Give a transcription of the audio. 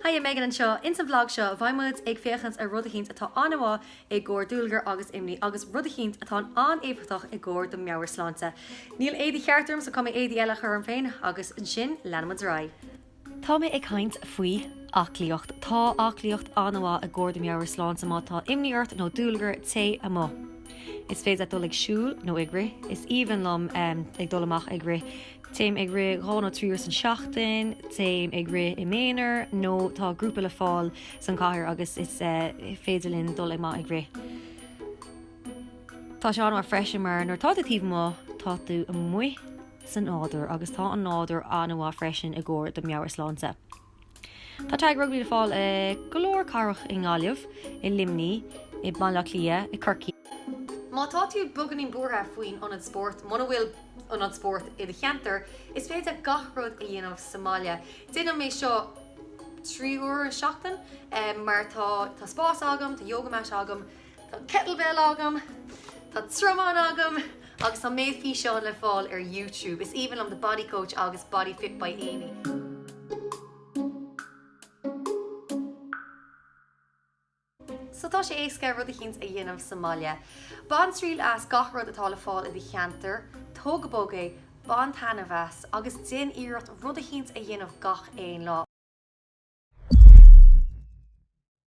Hi, Meghann anseo, in sa vlog seo, bhaimid ag féchans a rudahínt atá anamá ag gcór dúilgar agus imní agus rudahínt atá an éifritach ag gcór do meabhair sláinte. Níl éadi cheartúm sa cum éadi eile chur féin agus an sin leanamad rá. Tá mé ag haint faoi Aclaíocht. Tá Aclaíocht anamá ag gcór do meabhair sláinte má tá imníart nó dúilgar té amá. Is féidir dul ag siúl nó ag ri, is even lom ag dul amach ag ri. Téim ag ri gána tríúr san seachtain, téim ag ri I méanair, nó tá grúpa le fáil san chathair agus is féidirlinn dul amach ag ri. Tá se anmha freisin mar nuair tá tíomh má tá tú an muoi san áidir agus tá an áidir anmha freisin i gcóir do meabhair sláinte. Tá teag rugbí le fáil go leor carach I ngáileamh, I limní, I Aclaí, I Corcaí. Má tá tú bugan in búra faoin anad sport, muna bhfuil anad sport I de cheantar, is féidir gachród a dhéanamh Somália. Déanam mé seo 3 uair an seachtain, mar tá spás agam, tá yoga mat agam, tá kettlebell agam, tá tromán agam, agus tá méid fí seo le fáil ar YouTube. Is even am the body coach agus body fit by Amy. So tá sé éasca rudahínt a dhéanamh Somália. Ban tríl as gachrod atá le fáil I de cheantar, tógabóga, ban tanamhas agus din iirecht rudahínt a dhéanamh gach éon lá.